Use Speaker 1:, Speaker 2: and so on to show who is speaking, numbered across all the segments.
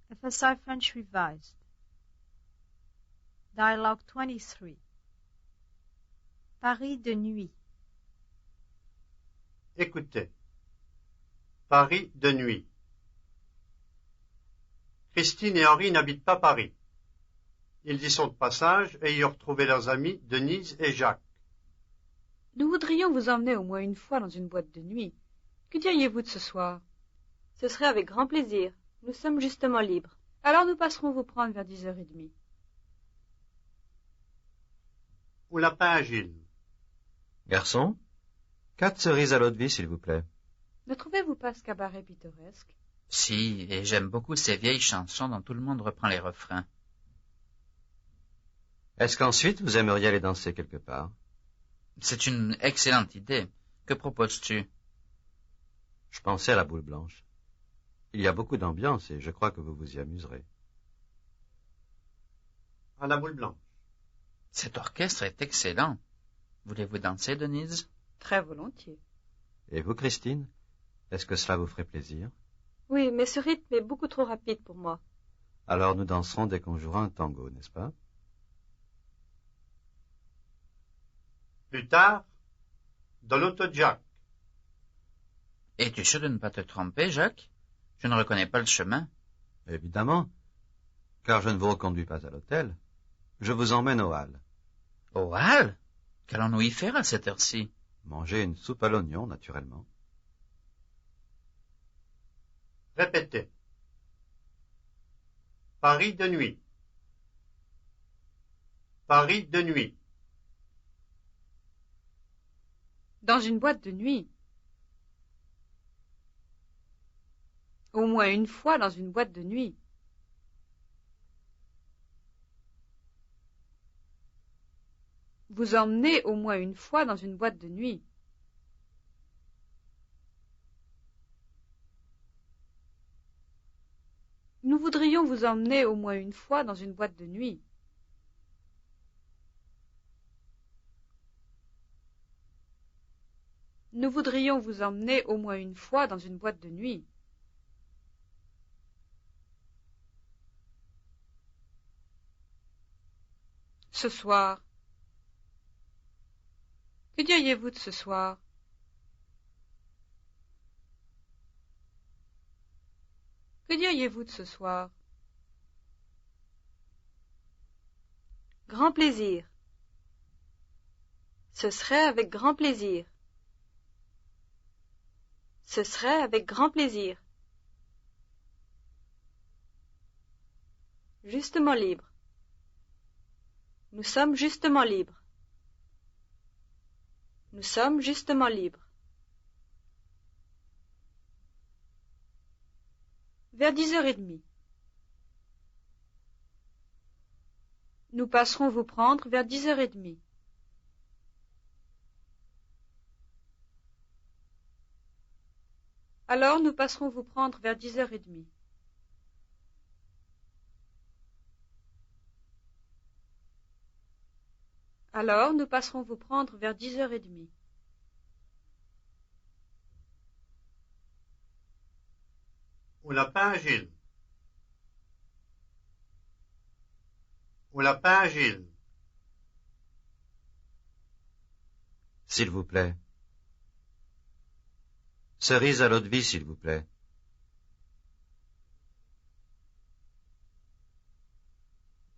Speaker 1: FSI French Revised. Dialogue 23. Paris de nuit.
Speaker 2: Écoutez. Paris de nuit. Christine et Henri n'habitent pas Paris. Ils y sont de passage et y ont retrouvé leurs amis Denise et Jacques.
Speaker 3: Nous voudrions vous emmener au moins une fois dans une boîte de nuit. Que diriez-vous de ce soir?
Speaker 4: Ce serait avec grand plaisir. Nous sommes justement libres.
Speaker 3: Alors nous passerons vous prendre vers 10h30.
Speaker 2: Au lapin à Gilles.
Speaker 5: Garçon, 4 cerises à l'eau de vie, s'il vous plaît.
Speaker 3: Ne trouvez-vous pas ce cabaret pittoresque?
Speaker 6: Si, et j'aime beaucoup ces vieilles chansons dont tout le monde reprend les refrains.
Speaker 5: Est-ce qu'ensuite vous aimeriez aller danser quelque part?
Speaker 6: C'est une excellente idée. Que proposes-tu?
Speaker 5: Je pensais à la Boule Blanche. Il y a beaucoup d'ambiance et je crois que vous vous y amuserez.
Speaker 2: À la Boule Blanche.
Speaker 6: Cet orchestre est excellent. Voulez-vous danser, Denise?
Speaker 3: Très volontiers.
Speaker 5: Et vous, Christine? Est-ce que cela vous ferait plaisir?
Speaker 4: Oui, mais ce rythme est beaucoup trop rapide pour moi.
Speaker 5: Alors nous danserons dès qu'on jouera un tango, n'est-ce pas?
Speaker 2: Plus tard, dans l'auto de Jacques.
Speaker 6: Es-tu sûr de ne pas te tromper, Jacques? Je ne reconnais pas le chemin.
Speaker 5: Évidemment, car je ne vous reconduis pas à l'hôtel. Je vous emmène au hall.
Speaker 6: Au hall? Qu'allons-nous y faire à cette heure-ci?
Speaker 5: Manger une soupe à l'oignon, naturellement.
Speaker 2: Répétez. Paris de nuit. Paris de nuit.
Speaker 3: Dans une boîte de nuit. Au moins une fois dans une boîte de nuit. Vous emmenez au moins une fois dans une boîte de nuit. Nous voudrions vous emmener au moins une fois dans une boîte de nuit. Nous voudrions vous emmener au moins une fois dans une boîte de nuit. Ce soir. Que diriez-vous de ce soir? Que diriez-vous de ce soir?
Speaker 4: Grand plaisir. Ce serait avec grand plaisir. Ce serait avec grand plaisir. Justement libre. Nous sommes justement libres. Nous sommes justement libres.
Speaker 3: Vers 10h30. Nous passerons vous prendre vers 10h30. Alors nous passerons vous prendre vers 10h30. Alors nous passerons vous prendre vers 10h30.
Speaker 2: Au lapin à Gilles. Au lapin à Gilles.
Speaker 5: S'il vous plaît. Cerise à l'eau de vie, s'il vous plaît.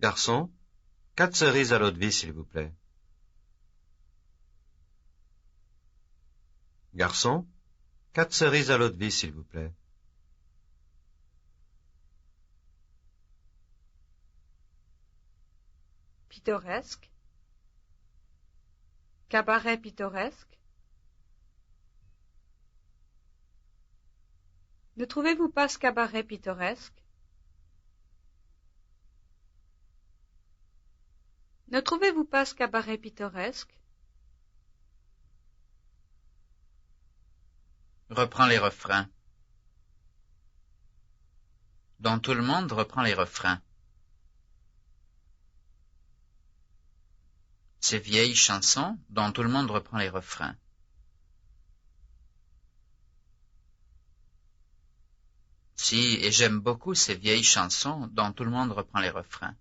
Speaker 5: Garçon, 4 cerises à l'eau de vie, s'il vous plaît. Garçon, 4 cerises à l'eau de vie, s'il vous plaît.
Speaker 3: Pittoresque. Cabaret pittoresque. Ne trouvez-vous pas ce cabaret pittoresque? Ne trouvez-vous pas ce cabaret pittoresque?
Speaker 6: Reprends les refrains. Dont tout le monde reprend les refrains. Ces vieilles chansons dont tout le monde reprend les refrains. Si, et j'aime beaucoup ces vieilles chansons dont tout le monde reprend les refrains.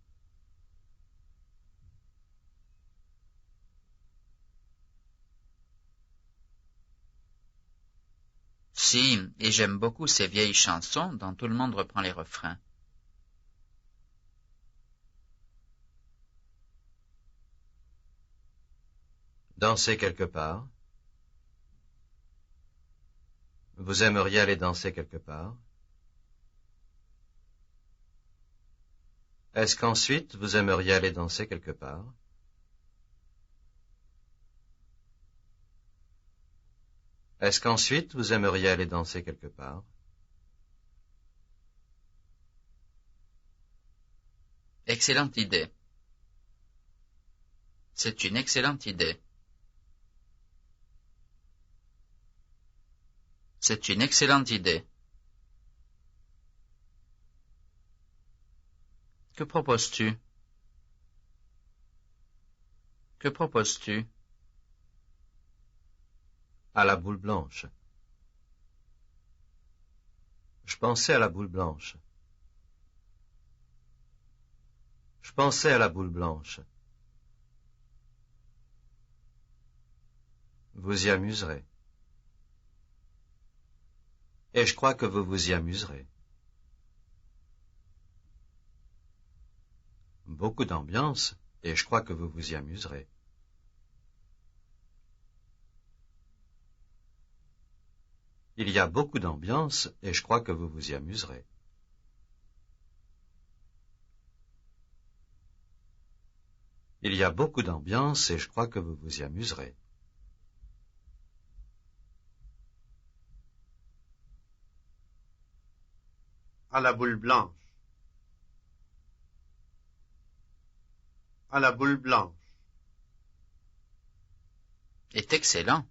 Speaker 6: Si, et j'aime beaucoup ces vieilles chansons dont tout le monde reprend les refrains.
Speaker 5: Danser quelque part. Vous aimeriez aller danser quelque part? Est-ce qu'ensuite vous aimeriez aller danser quelque part? Est-ce qu'ensuite vous aimeriez aller danser quelque part?
Speaker 6: Excellente idée. C'est une excellente idée. C'est une excellente idée. Que proposes-tu? Que proposes-tu?
Speaker 5: À la boule blanche. Je pensais à la boule blanche. Je pensais à la boule blanche. Vous y amuserez. Et je crois que vous vous y amuserez. Beaucoup d'ambiance, et je crois que vous vous y amuserez. Il y a beaucoup d'ambiance, et je crois que vous vous y amuserez. Il y a beaucoup d'ambiance, et je crois que vous vous y amuserez.
Speaker 2: À la boule blanche. À la boule blanche.
Speaker 6: Est excellent.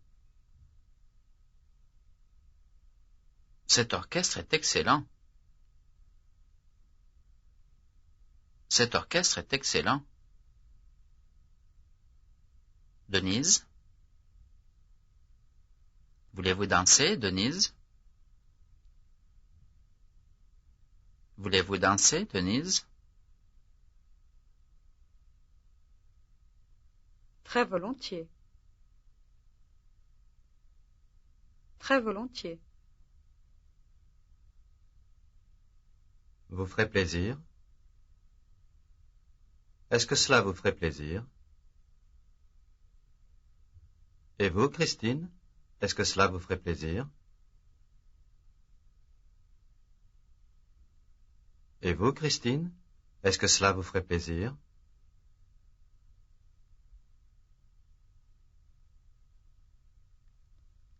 Speaker 6: Cet orchestre est excellent. Cet orchestre est excellent. Denise? Voulez-vous danser, Denise? Voulez-vous danser, Denise?
Speaker 3: Très volontiers. Très volontiers.
Speaker 5: Vous ferez plaisir? Est-ce que cela vous ferait plaisir? Et vous, Christine? Est-ce que cela vous ferait plaisir? Et vous, Christine? Est-ce que cela vous ferait plaisir?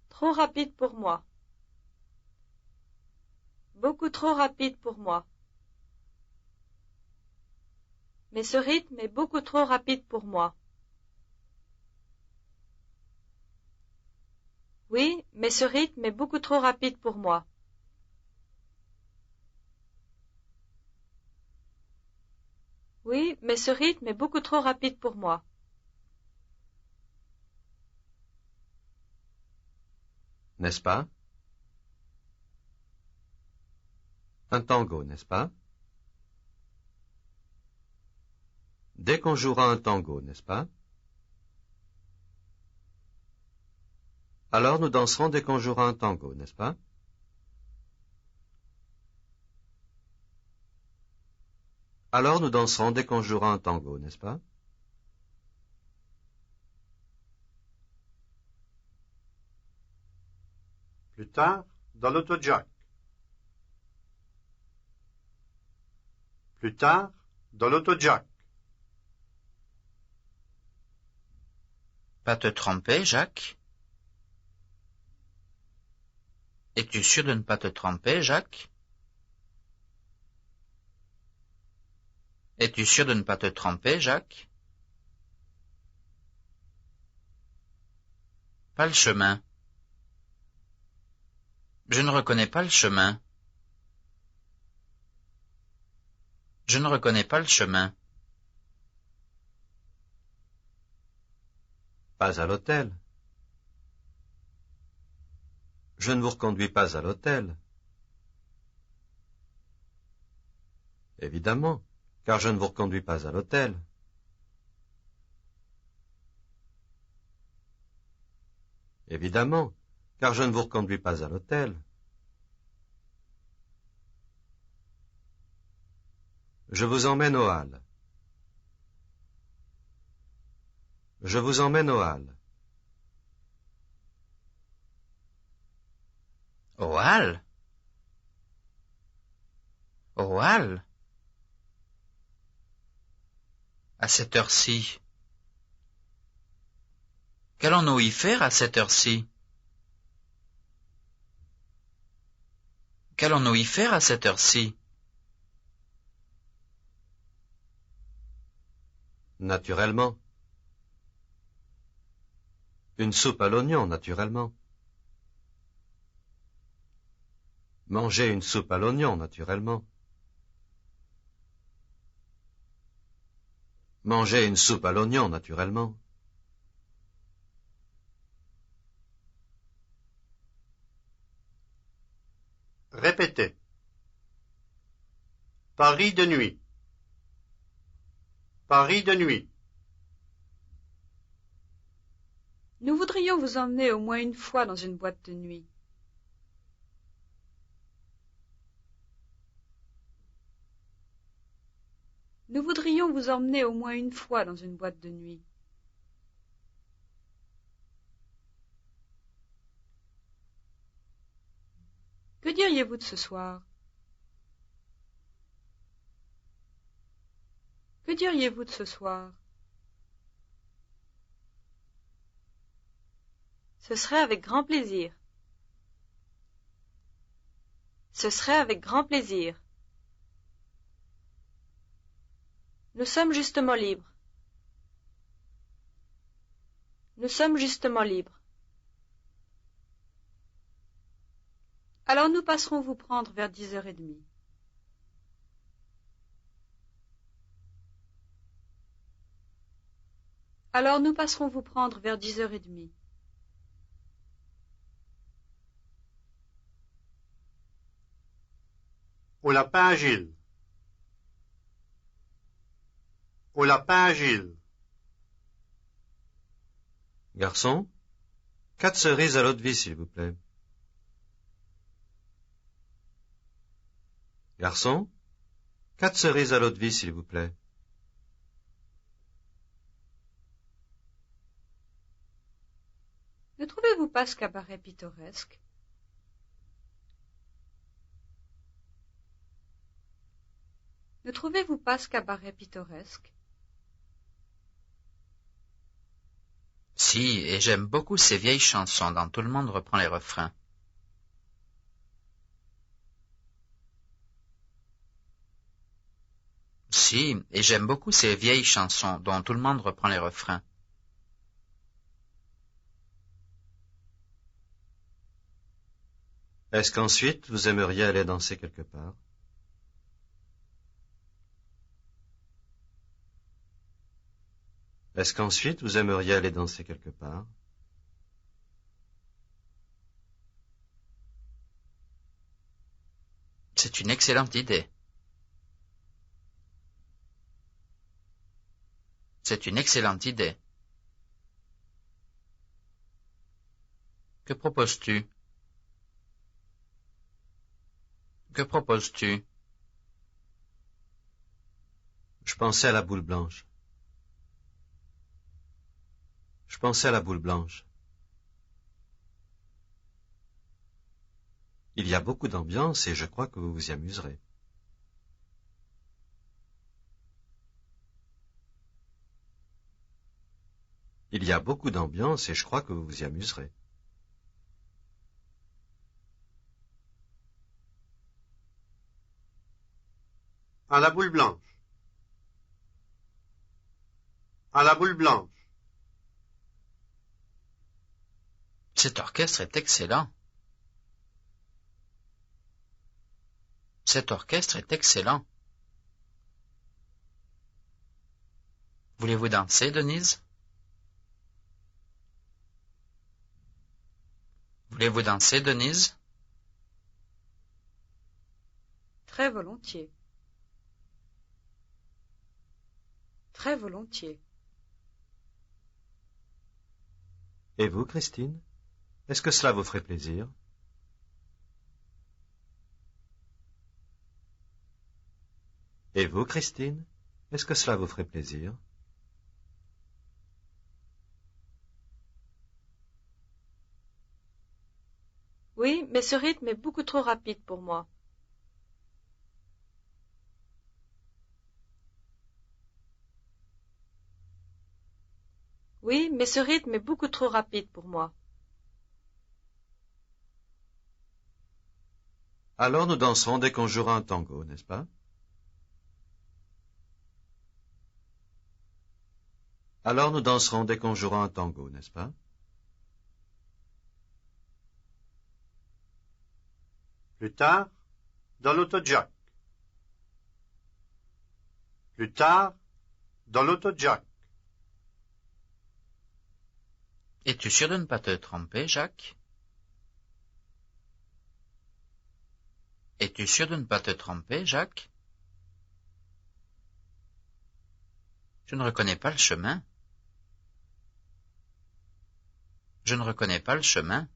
Speaker 4: Trop rapide pour moi. Beaucoup trop rapide pour moi. Mais ce rythme est beaucoup trop rapide pour moi. Oui, mais ce rythme est beaucoup trop rapide pour moi. Oui, mais ce rythme est beaucoup trop rapide pour moi.
Speaker 5: N'est-ce pas? Un tango, n'est-ce pas? Dès qu'on jouera un tango, n'est-ce pas? Alors nous danserons dès qu'on jouera un tango, n'est-ce pas? Alors nous danserons dès qu'on jouera un tango, n'est-ce pas?
Speaker 2: Plus tard, dans l'auto-jack. Plus tard, dans l'auto-jack.
Speaker 6: Pas te tromper, Jacques? Es-tu sûr de ne pas te tromper, Jacques? Es-tu sûr de ne pas te tromper, Jacques? Pas le chemin. Je ne reconnais pas le chemin. Je ne reconnais pas le chemin.
Speaker 5: Pas à l'hôtel. Je ne vous reconduis pas à l'hôtel. Évidemment, car je ne vous reconduis pas à l'hôtel. Évidemment, car je ne vous reconduis pas à l'hôtel. Je vous emmène aux Halles. Je vous emmène aux Halles.
Speaker 6: Aux Halles? Aux Halles? À cette heure-ci? Qu'allons-nous y faire à cette heure-ci? Qu'allons-nous y faire à cette heure-ci?
Speaker 5: Naturellement. Une soupe à l'oignon, naturellement. Manger une soupe à l'oignon, naturellement. Manger une soupe à l'oignon, naturellement.
Speaker 2: Répétez. Paris de nuit. Paris de nuit.
Speaker 3: Nous voudrions vous emmener au moins une fois dans une boîte de nuit. Nous voudrions vous emmener au moins une fois dans une boîte de nuit. Que diriez-vous de ce soir? Que diriez-vous de ce soir?
Speaker 4: Ce serait avec grand plaisir. Ce serait avec grand plaisir. Nous sommes justement libres. Nous sommes justement libres.
Speaker 3: Alors nous passerons vous prendre vers 10h30. Alors nous passerons vous prendre vers 10h30.
Speaker 2: Au lapin à Gilles. Au lapin à Gilles.
Speaker 5: Garçon, 4 cerises à l'eau de vie, s'il vous plaît. Garçon, 4 cerises à l'eau de vie, s'il vous plaît.
Speaker 3: Ne trouvez-vous pas ce cabaret pittoresque? Ne trouvez-vous pas ce cabaret pittoresque?
Speaker 6: Si, et j'aime beaucoup ces vieilles chansons dont tout le monde reprend les refrains. Si, et j'aime beaucoup ces vieilles chansons dont tout le monde reprend les refrains.
Speaker 5: Est-ce qu'ensuite vous aimeriez aller danser quelque part? Est-ce qu'ensuite vous aimeriez aller danser quelque part?
Speaker 6: C'est une excellente idée. C'est une excellente idée. Que proposes-tu? Que proposes-tu?
Speaker 5: Je pensais à la boule blanche. Je pensais à la boule blanche. Il y a beaucoup d'ambiance et je crois que vous vous y amuserez. Il y a beaucoup d'ambiance et je crois que vous vous y amuserez.
Speaker 2: À la boule blanche. À la boule blanche.
Speaker 6: Cet orchestre est excellent. Cet orchestre est excellent. Voulez-vous danser, Denise? Voulez-vous danser, Denise?
Speaker 3: Très volontiers. Très volontiers.
Speaker 5: Et vous, Christine? Est-ce que cela vous ferait plaisir? Et vous, Christine? Est-ce que cela vous ferait plaisir?
Speaker 4: Oui, mais ce rythme est beaucoup trop rapide pour moi. Oui, mais ce rythme est beaucoup trop rapide pour moi.
Speaker 5: Alors nous danserons dès qu'on jouera un tango, n'est-ce pas? Alors nous danserons dès qu'on jouera un tango, n'est-ce pas?
Speaker 2: Plus tard, dans l'auto-jack. Plus tard, dans l'auto-jack.
Speaker 6: Es-tu sûr de ne pas te tromper, Jacques? Es-tu sûr de ne pas te tromper, Jacques? Je ne reconnais pas le chemin. Je ne reconnais pas le chemin.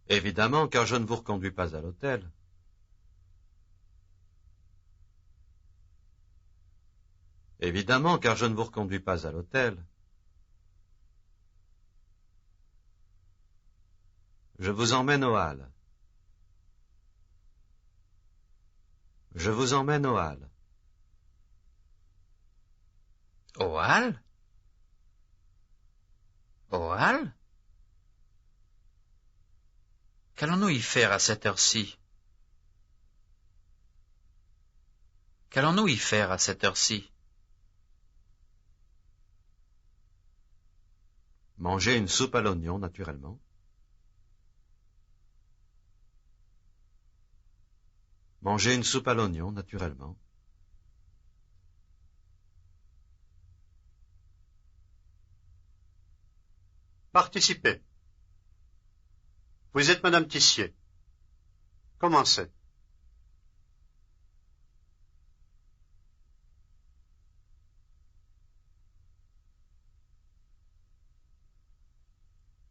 Speaker 5: Évidemment, car je ne vous reconduis pas à l'hôtel. Évidemment, car je ne vous reconduis pas à l'hôtel. Je vous emmène aux Halles. Je vous emmène aux Halles.
Speaker 6: Aux Halles? Aux Halles? Qu'allons-nous y faire à cette heure-ci? Qu'allons-nous y faire à cette heure-ci?
Speaker 5: Manger une soupe à l'oignon, naturellement. Manger une soupe à l'oignon, naturellement.
Speaker 2: Participez. Vous êtes Madame Tissier. Commencez.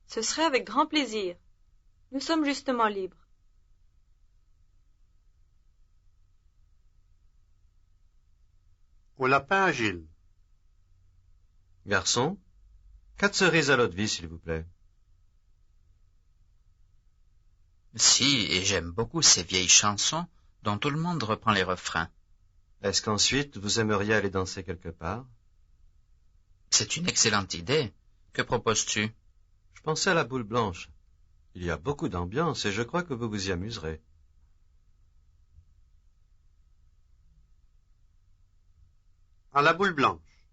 Speaker 4: Ce serait avec grand plaisir. Nous sommes justement libres.
Speaker 2: Au lapin agile.
Speaker 5: Garçon, 4 cerises à l'eau de vie, s'il vous plaît.
Speaker 6: Si, et j'aime beaucoup ces vieilles chansons dont tout le monde reprend les refrains.
Speaker 5: Est-ce qu'ensuite vous aimeriez aller danser quelque part?
Speaker 6: C'est une excellente idée. Que proposes-tu?
Speaker 5: Je pensais à la boule blanche. Il y a beaucoup d'ambiance et je crois que vous vous y amuserez.
Speaker 2: À la boule blanche.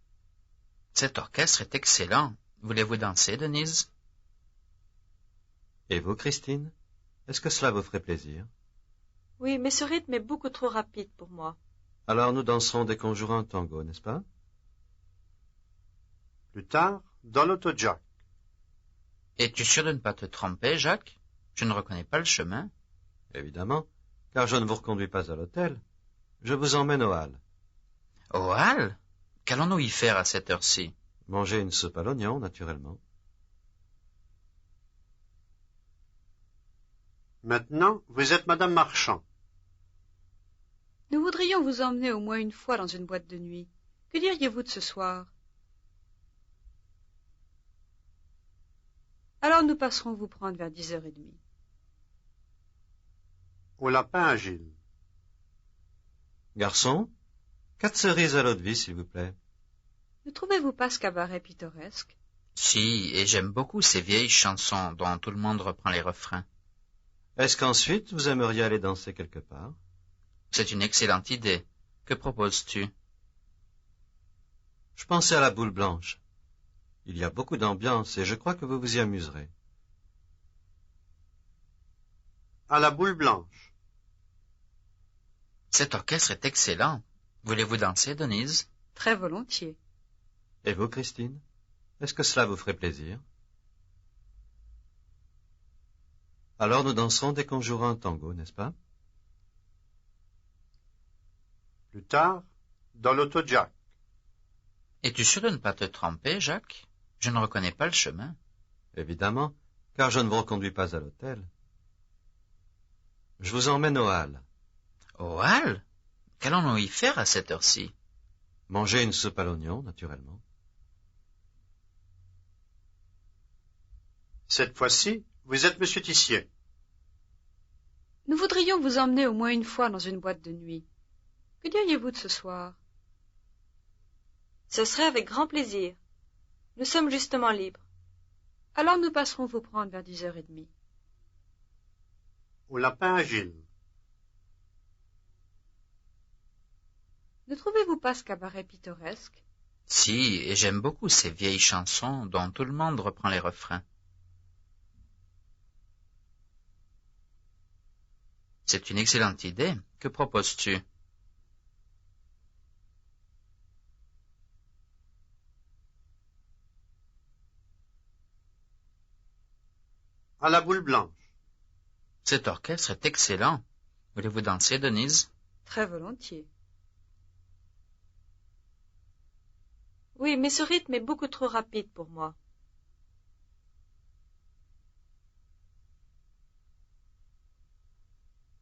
Speaker 6: Cet orchestre est excellent. Voulez-vous danser, Denise?
Speaker 5: Et vous, Christine? Est-ce que cela vous ferait plaisir?
Speaker 4: Oui, mais ce rythme est beaucoup trop rapide pour moi.
Speaker 5: Alors nous danserons dès qu'on jouera un tango, n'est-ce pas?
Speaker 2: Plus tard, dans l'auto-jack.
Speaker 6: Es-tu sûr de ne pas te tromper, Jacques? Je ne reconnais pas le chemin.
Speaker 5: Évidemment, car je ne vous reconduis pas à l'hôtel. Je vous emmène aux Halles.
Speaker 6: Aux Halles? Qu'allons-nous y faire à cette heure-ci?
Speaker 5: Manger une soupe à l'oignon, naturellement.
Speaker 2: Maintenant, vous êtes Madame Marchand.
Speaker 3: Nous voudrions vous emmener au moins une fois dans une boîte de nuit. Que diriez-vous de ce soir? Alors nous passerons vous prendre vers 10h30.
Speaker 2: Au lapin agile.
Speaker 5: Garçon, 4 cerises à l'eau de vie, s'il vous plaît.
Speaker 3: Ne trouvez-vous pas ce cabaret pittoresque?
Speaker 6: Si, et j'aime beaucoup ces vieilles chansons dont tout le monde reprend les refrains.
Speaker 5: Est-ce qu'ensuite vous aimeriez aller danser quelque part?
Speaker 6: C'est une excellente idée. Que proposes-tu?
Speaker 5: Je pensais à la boule blanche. Il y a beaucoup d'ambiance et je crois que vous vous y amuserez.
Speaker 2: À la boule blanche.
Speaker 6: Cet orchestre est excellent. Voulez-vous danser, Denise?
Speaker 3: Très volontiers.
Speaker 5: Et vous, Christine? Est-ce que cela vous ferait plaisir? Alors nous danserons dès qu'on jouera un tango, n'est-ce pas?
Speaker 2: tard, dans l'auto de Jacques.
Speaker 6: Es-tu sûr de ne pas te tromper, Jacques? Je ne reconnais pas le chemin.
Speaker 5: Évidemment, car je ne vous reconduis pas à l'hôtel. Je vous emmène aux Halles.
Speaker 6: Aux Halles? Qu'allons-nous y faire à cette heure-ci?
Speaker 5: Manger une soupe à l'oignon, naturellement.
Speaker 2: Cette fois-ci, vous êtes monsieur Tissier.
Speaker 3: Nous voudrions vous emmener au moins une fois dans une boîte de nuit. Que diriez-vous de ce soir?
Speaker 4: Ce serait avec grand plaisir. Nous sommes justement libres.
Speaker 3: Alors nous passerons vous prendre vers 10h30.
Speaker 2: Au Lapin Agile.
Speaker 3: Ne trouvez-vous pas ce cabaret pittoresque?
Speaker 6: Si, et j'aime beaucoup ces vieilles chansons dont tout le monde reprend les refrains. C'est une excellente idée. Que proposes-tu?
Speaker 2: À la boule blanche.
Speaker 6: Cet orchestre est excellent. Voulez-vous danser, Denise?
Speaker 3: Très volontiers.
Speaker 4: Oui, mais ce rythme est beaucoup trop rapide pour moi.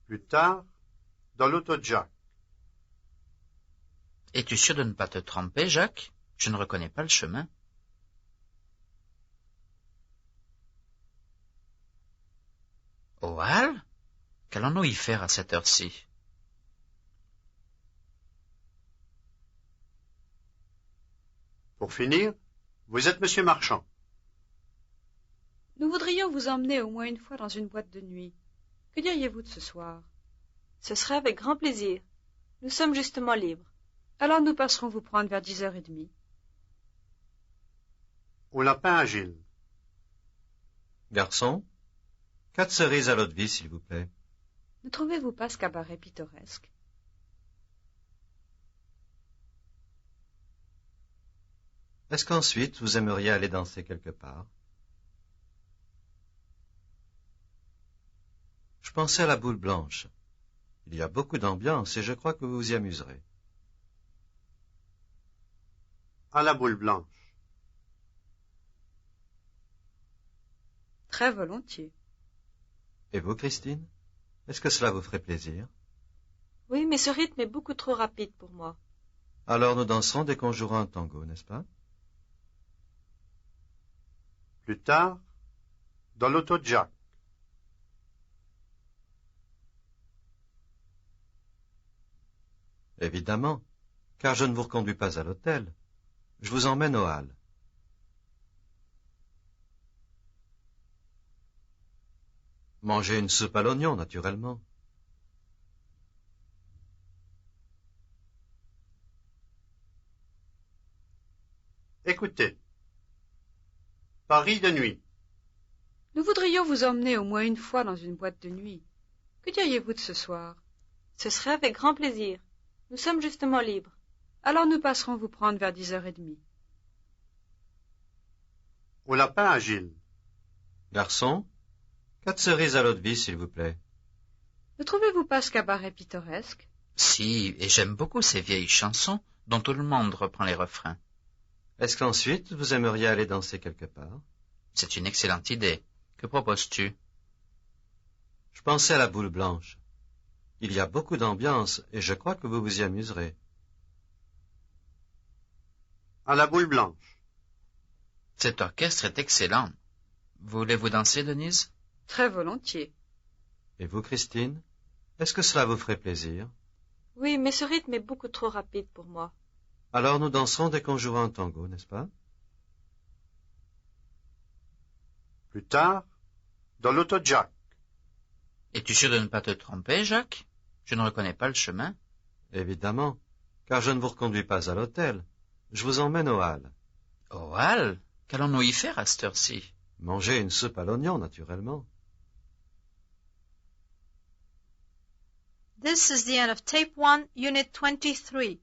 Speaker 2: Plus tard, dans l'auto de Jacques.
Speaker 6: Es-tu sûr de ne pas te tromper, Jacques? Je ne reconnais pas le chemin. Aux Halles? Qu'allons-nous y faire à cette heure-ci?
Speaker 2: Pour finir, vous êtes monsieur Marchand.
Speaker 3: Nous voudrions vous emmener au moins une fois dans une boîte de nuit. Que diriez-vous de ce soir?
Speaker 4: Ce serait avec grand plaisir. Nous sommes justement libres.
Speaker 3: Alors nous passerons vous prendre vers 10h30.
Speaker 2: Au Lapin Agile.
Speaker 5: Garçon, 4 cerises à l'eau de vie, s'il vous plaît.
Speaker 3: Ne trouvez-vous pas ce cabaret pittoresque?
Speaker 5: Est-ce qu'ensuite vous aimeriez aller danser quelque part? Je pensais à la boule blanche. Il y a beaucoup d'ambiance et je crois que vous vous y amuserez.
Speaker 2: À la boule blanche.
Speaker 3: Très volontiers.
Speaker 5: Et vous, Christine? Est-ce que cela vous ferait plaisir?
Speaker 4: Oui, mais ce rythme est beaucoup trop rapide pour moi.
Speaker 5: Alors nous danserons dès qu'on jouera un tango, n'est-ce pas?
Speaker 2: Plus tard, dans l'auto de Jacques.
Speaker 5: Évidemment, car je ne vous reconduis pas à l'hôtel. Je vous emmène aux Halles. Manger une soupe à l'oignon, naturellement.
Speaker 2: Écoutez. Paris de nuit.
Speaker 3: Nous voudrions vous emmener au moins une fois dans une boîte de nuit. Que diriez-vous de ce soir?
Speaker 4: Ce serait avec grand plaisir. Nous sommes justement libres.
Speaker 3: Alors nous passerons vous prendre vers 10h30.
Speaker 2: Au Lapin Agile.
Speaker 5: Garçon, 4 cerises à l'eau de vie, s'il vous plaît.
Speaker 3: Ne trouvez-vous pas ce cabaret pittoresque?
Speaker 6: Si, et j'aime beaucoup ces vieilles chansons dont tout le monde reprend les refrains.
Speaker 5: Est-ce qu'ensuite vous aimeriez aller danser quelque part?
Speaker 6: C'est une excellente idée. Que proposes-tu?
Speaker 5: Je pensais à la boule blanche. Il y a beaucoup d'ambiance et je crois que vous vous y amuserez.
Speaker 2: À la boule blanche.
Speaker 6: Cet orchestre est excellent. Voulez-vous danser, Denise?
Speaker 3: Très volontiers.
Speaker 5: Et vous, Christine? Est-ce que cela vous ferait plaisir?
Speaker 4: Oui, mais ce rythme est beaucoup trop rapide pour moi.
Speaker 5: Alors nous danserons dès qu'on jouera un tango, n'est-ce pas?
Speaker 2: Plus tard, dans l'auto de Jacques.
Speaker 6: Es-tu sûr de ne pas te tromper, Jacques? Je ne reconnais pas le chemin.
Speaker 5: Évidemment, car je ne vous reconduis pas à l'hôtel. Je vous emmène aux Halles.
Speaker 6: Aux Halles? Qu'allons-nous y faire à cette heure-ci?
Speaker 5: Manger une soupe à l'oignon, naturellement.
Speaker 1: This is the end of Tape 1, Unit 23.